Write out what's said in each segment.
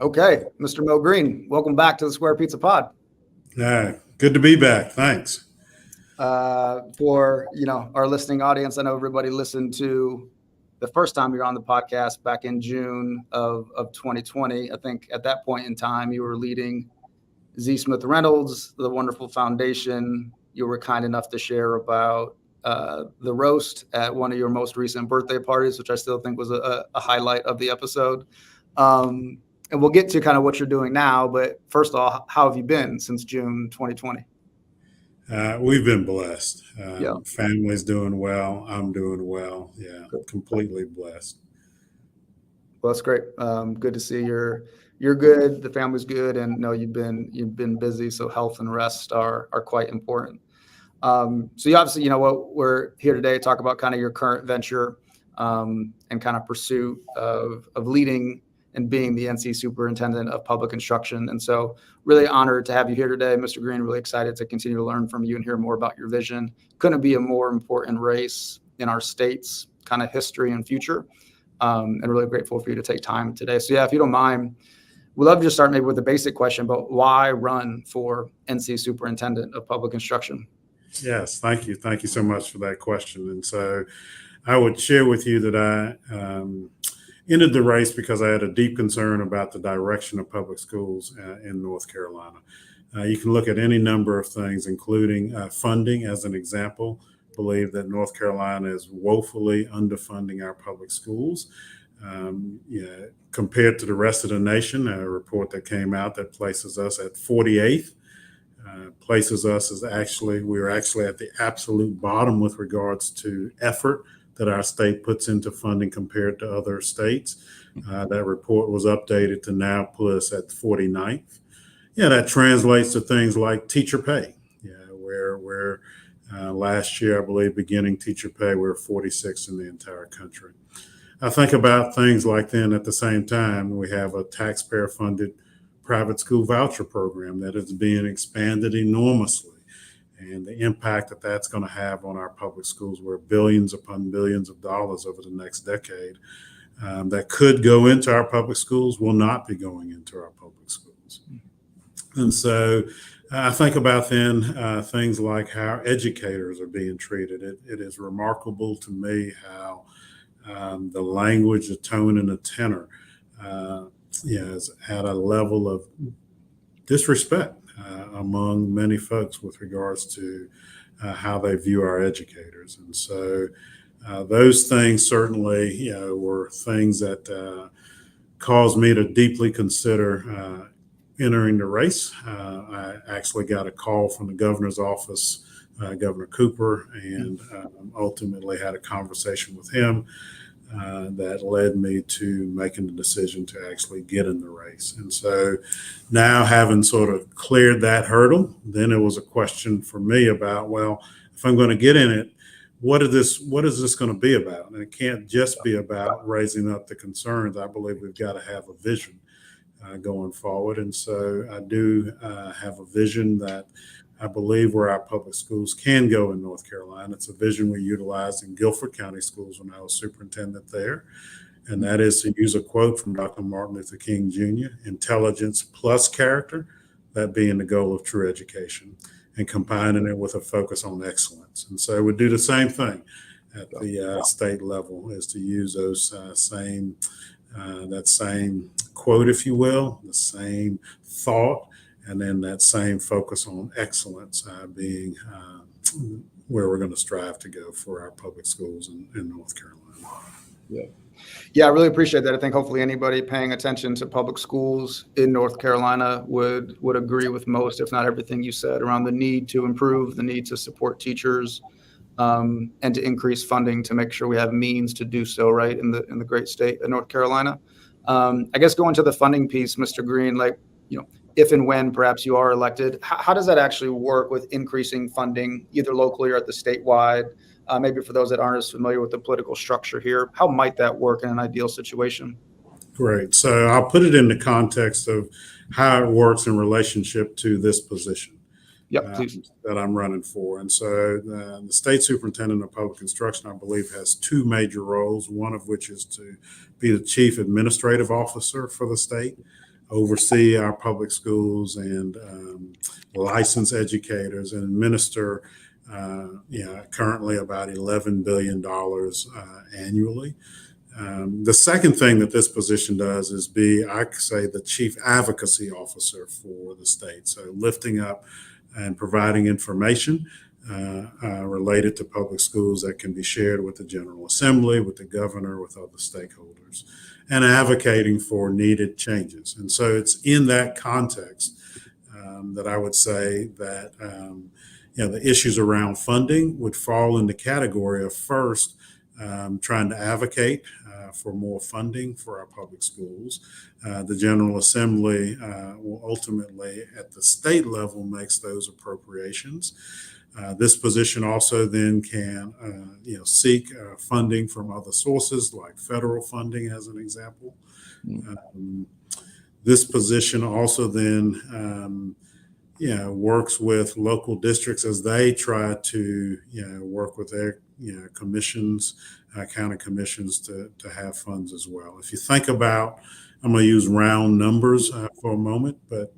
Okay, Mr. Mo Green, welcome back to the Square Pizza Pod. Good to be back. Thanks. For our listening audience, I know everybody listened to the first time you were on the podcast back in June of 2020. I think at that point in time, you were leading Z. Smith Reynolds, the wonderful foundation. You were kind enough to share about the roast at one of your most recent birthday parties, which I still think was a highlight of the episode. And we'll get to kind of what you're doing now. But first of all, how have you been since June 2020? We've been blessed. Yeah. Family's doing well. I'm doing well. Yeah, completely blessed. Well, that's great. Good to see you're good. The family's good, and no, you've been busy. So health and rest are quite important. So you obviously, what we're here today to talk about kind of your current venture and kind of pursuit of leading and being the NC Superintendent of Public Instruction. And so really honored to have you here today, Mr. Green. Really excited to continue to learn from you and hear more about your vision. Couldn't be a more important race in our state's kind of history and future. And really grateful for you to take time today. So yeah, if you don't mind, we'd love to just start maybe with a basic question, but why run for NC Superintendent of Public Instruction? Yes, thank you. Thank you so much for that question. And so I would share with you that I entered the race because I had a deep concern about the direction of public schools in North Carolina. You can look at any number of things, including funding as an example. Believe that North Carolina is woefully underfunding our public schools. Compared to the rest of the nation, a report that came out that places us at 48th, places us as we're actually at the absolute bottom with regards to effort that our state puts into funding compared to other states. That report was updated to now put us at 49th. Yeah, that translates to things like teacher pay. Where last year, I believe, beginning teacher pay, we were 46th in the entire country. I think about things like then at the same time, we have a taxpayer-funded private school voucher program that is being expanded enormously. And the impact that that's going to have on our public schools, where billions upon billions of dollars over the next decade that could go into our public schools will not be going into our public schools. And so I think about then things like how educators are being treated. It is remarkable to me how the language, the tone, and the tenor is at a level of disrespect among many folks with regards to how they view our educators. And so those things certainly were things that caused me to deeply consider entering the race. I actually got a call from the governor's office, Governor Cooper, and ultimately had a conversation with him that led me to making the decision to actually get in the race. And so now, having sort of cleared that hurdle, then it was a question for me about, well, if I'm going to get in it, what is this going to be about? And it can't just be about raising up the concerns. I believe we've got to have a vision going forward. And so I do have a vision that I believe where our public schools can go in North Carolina. It's a vision we utilized in Guilford County Schools when I was superintendent there. And that is to use a quote from Dr. Martin Luther King Jr., intelligence plus character, that being the goal of true education, and combining it with a focus on excellence. And so we do the same thing at the state level, is to use those that same quote, if you will, the same thought, and then that same focus on excellence being where we're going to strive to go for our public schools in North Carolina. Yeah, I really appreciate that. I think hopefully anybody paying attention to public schools in North Carolina would agree with most, if not everything you said around the need to improve, the need to support teachers, and to increase funding to make sure we have means to do so, right, in the great state of North Carolina. I guess going to the funding piece, Mr. Green, if and when perhaps you are elected, how does that actually work with increasing funding, either locally or at the statewide? Maybe for those that aren't as familiar with the political structure here, how might that work in an ideal situation? Great. So I'll put it in the context of how it works in relationship to this position that I'm running for. And so the state superintendent of public instruction, I believe, has two major roles, one of which is to be the chief administrative officer for the state. oversee our public schools and license educators and administer currently about $11 billion annually. The second thing that this position does is be, I could say, the chief advocacy officer for the state. So lifting up and providing information related to public schools that can be shared with the General Assembly, with the governor, with other stakeholders, and advocating for needed changes. And so it's in that context that I would say that the issues around funding would fall in the category of first trying to advocate for more funding for our public schools. The General Assembly will ultimately, at the state level, makes those appropriations. This position also then can, seek funding from other sources, like federal funding, as an example. This position also then, works with local districts as they try to, work with their, commissions, county commissions to have funds as well. If you think about, I'm going to use round numbers for a moment, but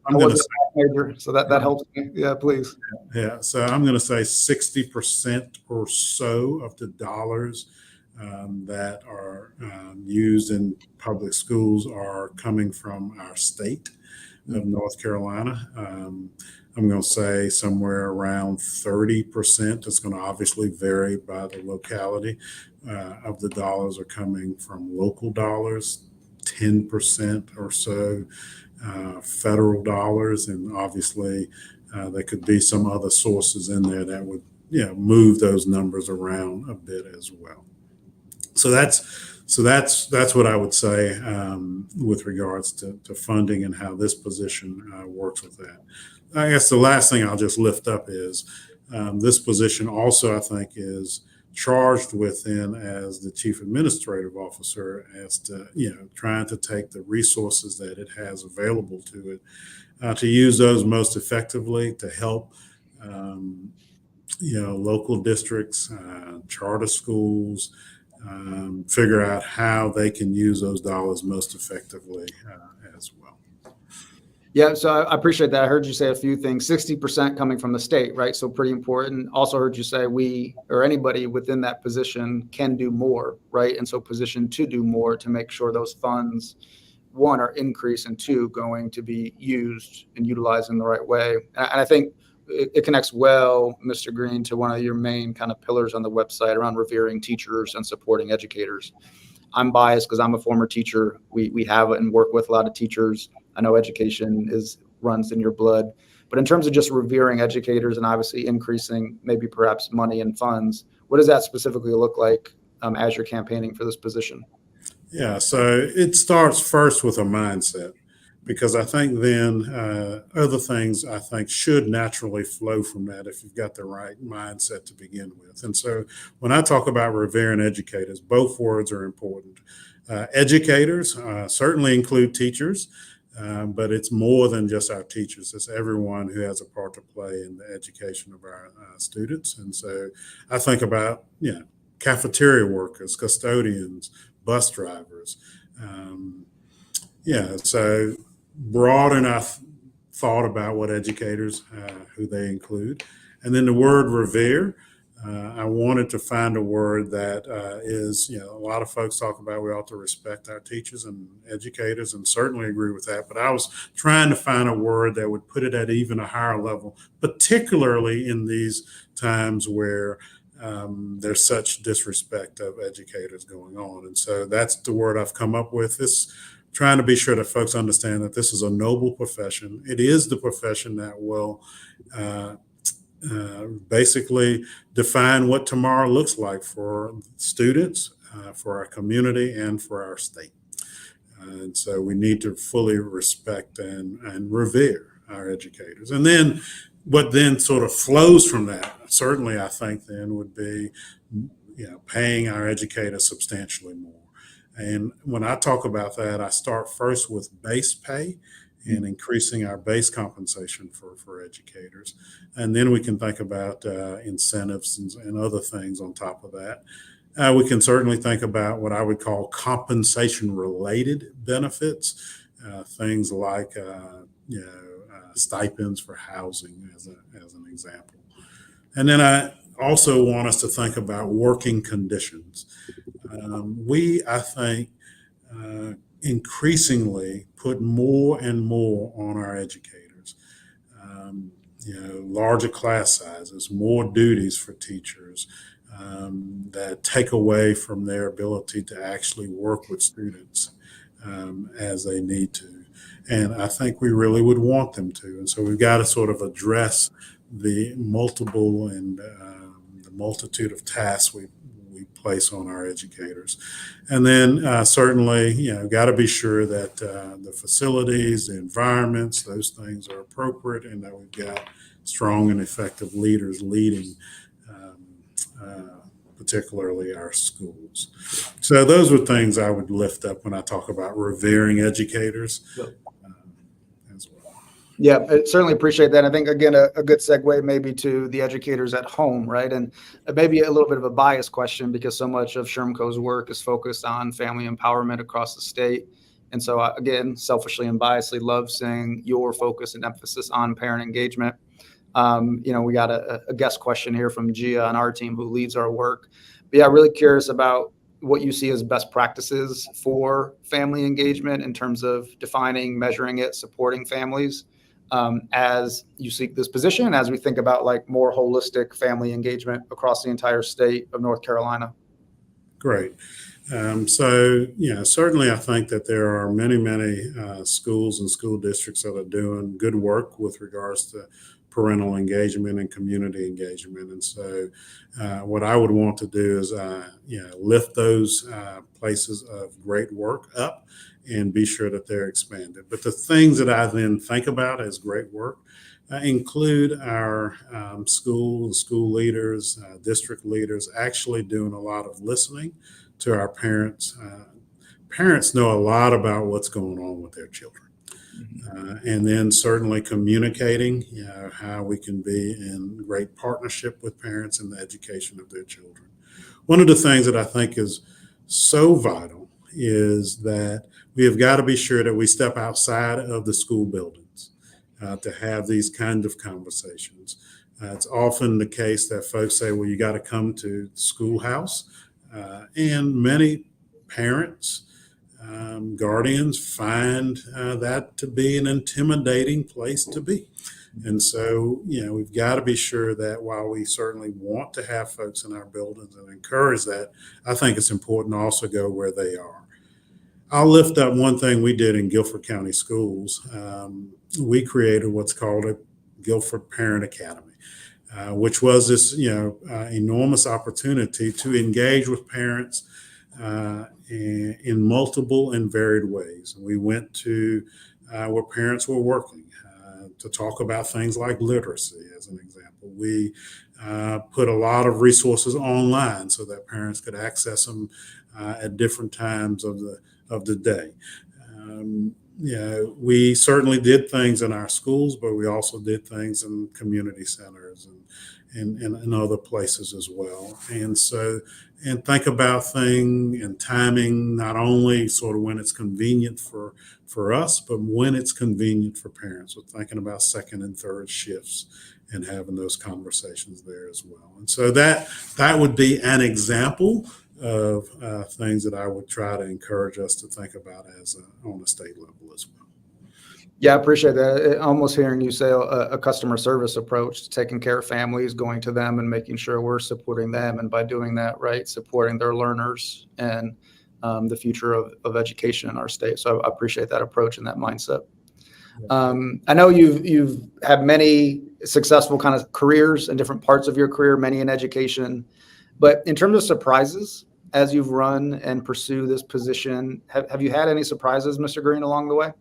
I'm going to say, major, so that helps me. Yeah, please. Yeah, so I'm going to say 60% or so of the dollars that are used in public schools are coming from our state of North Carolina. I'm going to say somewhere around 30%. It's going to obviously vary by the locality of the dollars are coming from local dollars, 10% or so federal dollars, and obviously there could be some other sources in there that would move those numbers around a bit as well. So that's what I would say with regards to funding and how this position works with that. I guess the last thing I'll just lift up is this position also, I think, is charged within as the chief administrative officer as to, trying to take the resources that it has available to it, to use those most effectively to help, local districts, charter schools, figure out how they can use those dollars most effectively as well. Yeah, so I appreciate that. I heard you say a few things, 60% coming from the state, right? So pretty important. Also heard you say we or anybody within that position can do more, right? And so positioned to do more to make sure those funds, one, are increased, and two, going to be used and utilized in the right way. And I think it connects well, Mr. Green, to one of your main kind of pillars on the website around revering teachers and supporting educators. I'm biased because I'm a former teacher. We have and work with a lot of teachers. I know education runs in your blood, but in terms of just revering educators and obviously increasing maybe perhaps money and funds, what does that specifically look like as you're campaigning for this position? Yeah, so it starts first with a mindset, because I think then other things I think should naturally flow from that if you've got the right mindset to begin with. And so when I talk about revering educators, both words are important. Educators certainly include teachers, but it's more than just our teachers. It's everyone who has a part to play in the education of our students. And so I think about, cafeteria workers, custodians, bus drivers. So broad enough thought about what educators, who they include. And then the word revere, I wanted to find a word that is, a lot of folks talk about we ought to respect our teachers and educators, and certainly agree with that. But I was trying to find a word that would put it at even a higher level, particularly in these times where there's such disrespect of educators going on. And so that's the word I've come up with. This trying to be sure that folks understand that this is a noble profession. It is the profession that will basically define what tomorrow looks like for students, for our community, and for our state. And so we need to fully respect and revere our educators. And then what then sort of flows from that, certainly I think then would be, paying our educators substantially more. And when I talk about that, I start first with base pay and increasing our base compensation for educators. And then we can think about incentives and other things on top of that. We can certainly think about what I would call compensation-related benefits. things like stipends for housing as an example. And then I also want us to think about working conditions. I think, increasingly put more and more on our educators. Larger class sizes, more duties for teachers that take away from their ability to actually work with students as they need to. And I think we really would want them to. And so we've got to sort of address the multiple and the multitude of tasks we place on our educators. And then certainly, got to be sure that the facilities, the environments, those things are appropriate, and that we've got strong and effective leaders leading particularly our schools. So those are things I would lift up when I talk about revering educators as well. Yeah, I certainly appreciate that. I think, again, a good segue maybe to the educators at home, right? And maybe a little bit of a biased question, because so much of SHRMCO's work is focused on family empowerment across the state. And so, again, selfishly and biasedly love seeing your focus and emphasis on parent engagement. We got a guest question here from Gia on our team who leads our work. But yeah, really curious about what you see as best practices for family engagement in terms of defining, measuring it, supporting families as you seek this position, as we think about like more holistic family engagement across the entire state of North Carolina. Great. Certainly I think that there are many schools and school districts that are doing good work with regards to parental engagement and community engagement. And so what I would want to do is, lift those places of great work up and be sure that they're expanded. But the things that I then think about as great work include our school leaders, district leaders actually doing a lot of listening to our parents. Parents know a lot about what's going on with their children. And then certainly communicating, how we can be in great partnership with parents in the education of their children. One of the things that I think is so vital is that we have got to be sure that we step outside of the school buildings to have these kind of conversations. It's often the case that folks say, well, you got to come to the schoolhouse. And many parents, guardians find that to be an intimidating place to be. And so, we've got to be sure that while we certainly want to have folks in our buildings and encourage that, I think it's important to also go where they are. I'll lift up one thing we did in Guilford County Schools. We created what's called a Guilford Parent Academy, which was this, enormous opportunity to engage with parents in multiple and varied ways. We went to where parents were working to talk about things like literacy, as an example. We put a lot of resources online so that parents could access them at different times of the day. We certainly did things in our schools, but we also did things in community centers and other places as well. And think about thing and timing, not only sort of when it's convenient for us, but when it's convenient for parents. We're thinking about second and third shifts and having those conversations there as well. And so that would be an example of things that I would try to encourage us to think about on a state level as well. Yeah, I appreciate that. Almost hearing you say a customer service approach to taking care of families, going to them and making sure we're supporting them. And by doing that, right, supporting their learners and the future of education in our state. So I appreciate that approach and that mindset. I know you've had many successful kind of careers in different parts of your career, many in education. But in terms of surprises, as you've run and pursue this position, have you had any surprises, Mr. Green, along the way?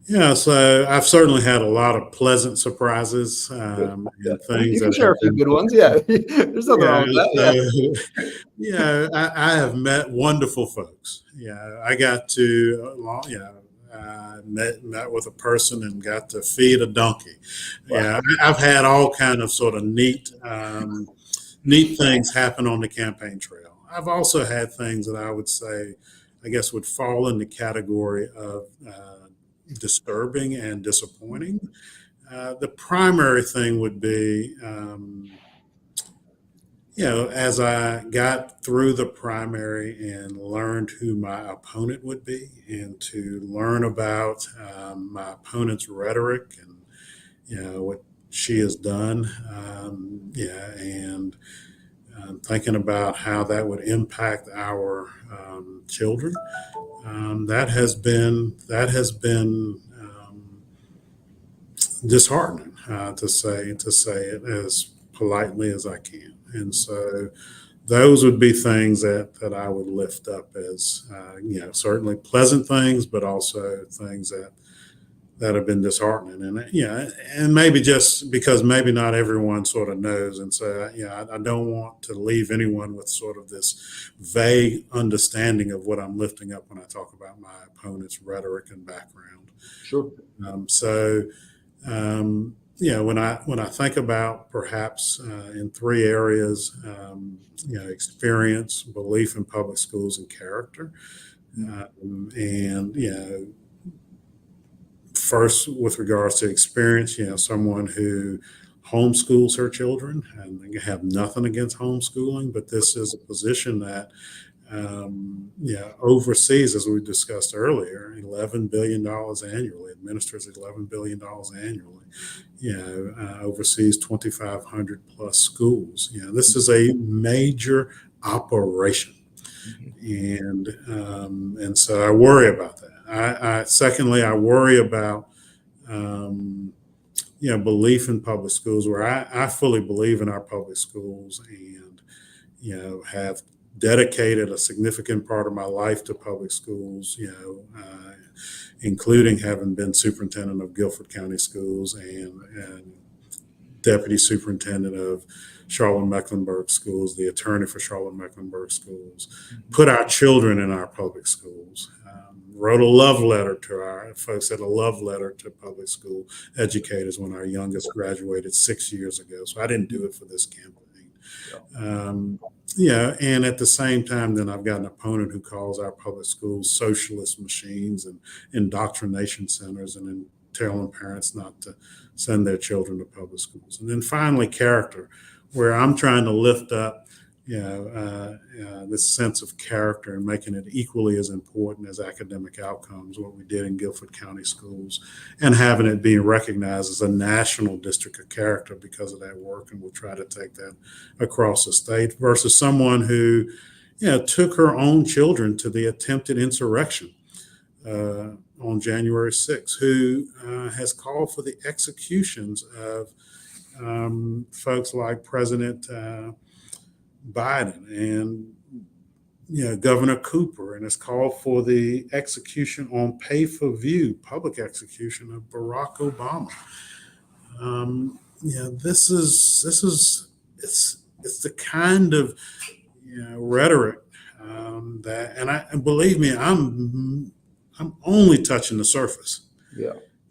Yeah, so I've certainly had a lot of pleasant surprises and things. You can share a few good ones. Yeah, there's nothing wrong with that. I have met wonderful folks. I got to, met with a person and got to feed a donkey. Wow. I've had all kind of sort of neat things happen on the campaign trail. I've also had things that I would say I guess, would fall in the category of disturbing and disappointing. The primary thing would be, as I got through the primary and learned who my opponent would be, and to learn about my opponent's rhetoric and what she has done, and thinking about how that would impact our children. That has been disheartening, to say it as politely as I can. And so those would be things that I would lift up as certainly pleasant things, but also things that have been disheartening. And and maybe just because maybe not everyone sort of knows. And so I don't want to leave anyone with sort of this vague understanding of what I'm lifting up when I talk about my opponent's rhetoric and background. Sure. When I think about perhaps in three areas, experience, belief in public schools, and character, first, with regards to experience, someone who homeschools her children, and they have nothing against homeschooling, but this is a position that oversees, as we discussed earlier, $11 billion annually, administers $11 billion annually, oversees 2,500 plus schools. This is a major operation. And so I worry about that. Secondly, I worry about belief in public schools, where I fully believe in our public schools, and have dedicated a significant part of my life to public schools, including having been superintendent of Guilford County Schools and deputy superintendent of Charlotte-Mecklenburg Schools, the attorney for Charlotte-Mecklenburg Schools, put our children in our public schools, wrote a love letter to our folks, at a love letter to public school educators when our youngest graduated 6 years ago. So I didn't do it for this campaign. And at the same time, then I've got an opponent who calls our public schools socialist machines and indoctrination centers, and then telling parents not to send their children to public schools. And then finally, character, where I'm trying to lift up this sense of character and making it equally as important as academic outcomes, what we did in Guilford County Schools, and having it being recognized as a national district of character because of that work. And we'll try to take that across the state, versus someone who took her own children to the attempted insurrection on January 6th, who has called for the executions of folks like President Biden and Governor Cooper, and has called for the execution on pay-per-view, public execution of Barack Obama. This is it's the kind of rhetoric and believe me, I'm only touching the surface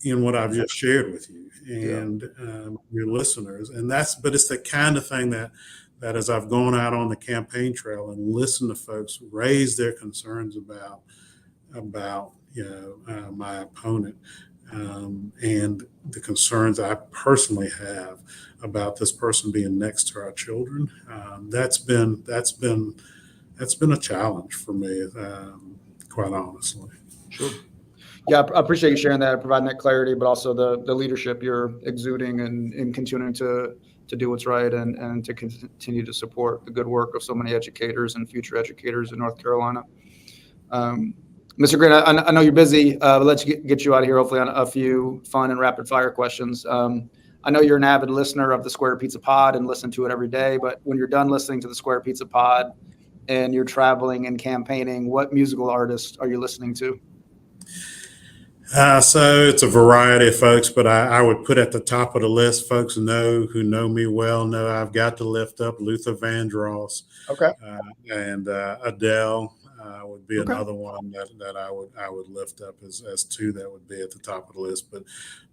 in what I've just shared with you and your listeners, but it's the kind of thing that as I've gone out on the campaign trail and listened to folks raise their concerns about my opponent, and the concerns I personally have about this person being next to our children, that's been a challenge for me, quite honestly. Sure. Yeah, I appreciate you sharing that, providing that clarity, but also the leadership you're exuding and continuing to do what's right and to continue to support the good work of so many educators and future educators in North Carolina. Mr. Green, I know you're busy, but let's get you out of here hopefully on a few fun and rapid fire questions. I know you're an avid listener of the Square Pizza Pod and listen to it every day, but when you're done listening to the Square Pizza Pod and you're traveling and campaigning, what musical artist are you listening to? So it's a variety of folks, but I would put at the top of the list, folks who know me well know I've got to lift up Luther Vandross. Okay. And Adele would be another one that I would lift up as two that would be at the top of the list.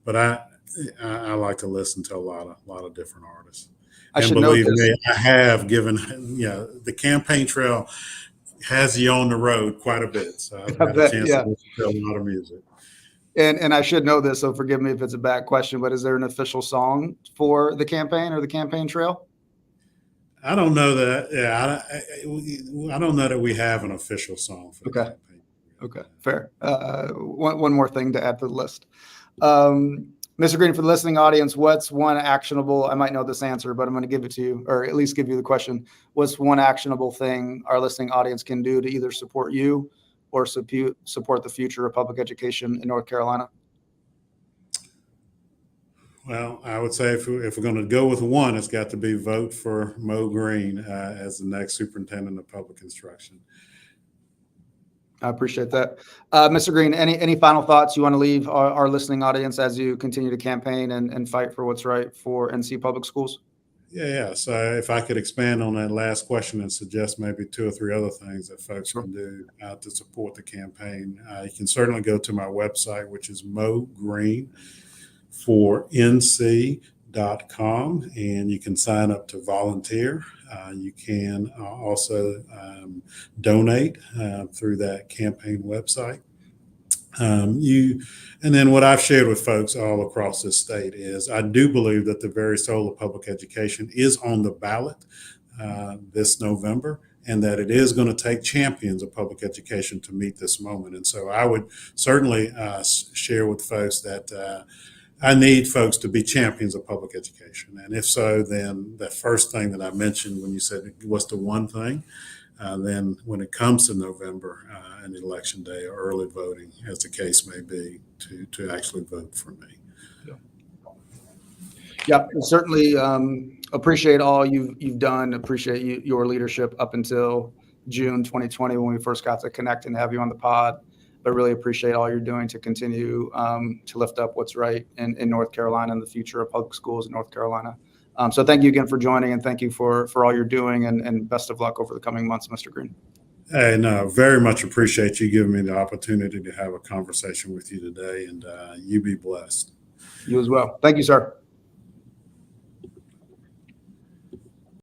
But I like to listen to a lot of different artists. And believe me, I have given the campaign trail. has you on the road quite a bit. So I've I had a bet, chance yeah. to listen to a lot of music. And I should know this, so forgive me if it's a bad question, but is there an official song for the campaign or the campaign trail? I don't know that. Yeah, I don't know that we have an official song for the Okay. campaign. Okay, fair. One more thing to add to the list. Mr. Green, for the listening audience, what's one actionable, I might know this answer, but I'm going to give it to you, or at least give you the question. What's one actionable thing our listening audience can do to either support you or support the future of public education in North Carolina? Well, I would say if we're going to go with one, it's got to be vote for Mo Green as the next superintendent of public instruction. I appreciate that. Mr. Green, any final thoughts you want to leave our listening audience as you continue to campaign and fight for what's right for NC Public Schools? Yeah. So if I could expand on that last question and suggest maybe 2 or 3 other things that folks can do to support the campaign, you can certainly go to my website, which is MoGreen4NC.com, and you can sign up to volunteer. You can also donate through that campaign website. And then what I've shared with folks all across this state is I do believe that the very soul of public education is on the ballot this November, and that it is going to take champions of public education to meet this moment. And so I would certainly share with folks that I need folks to be champions of public education. And if so, then the first thing that I mentioned when you said what's the one thing, then when it comes to November and election day or early voting, as the case may be, to actually vote for me. Yeah, certainly appreciate all you've done. Appreciate your leadership up until June 2020 when we first got to connect and have you on the pod. But really appreciate all you're doing to continue to lift up what's right in North Carolina and the future of public schools in North Carolina. So thank you again for joining, and thank you for all you're doing, and best of luck over the coming months, Mr. Green. Hey, no, very much appreciate you giving me the opportunity to have a conversation with you today, and you be blessed. You as well. Thank you, sir.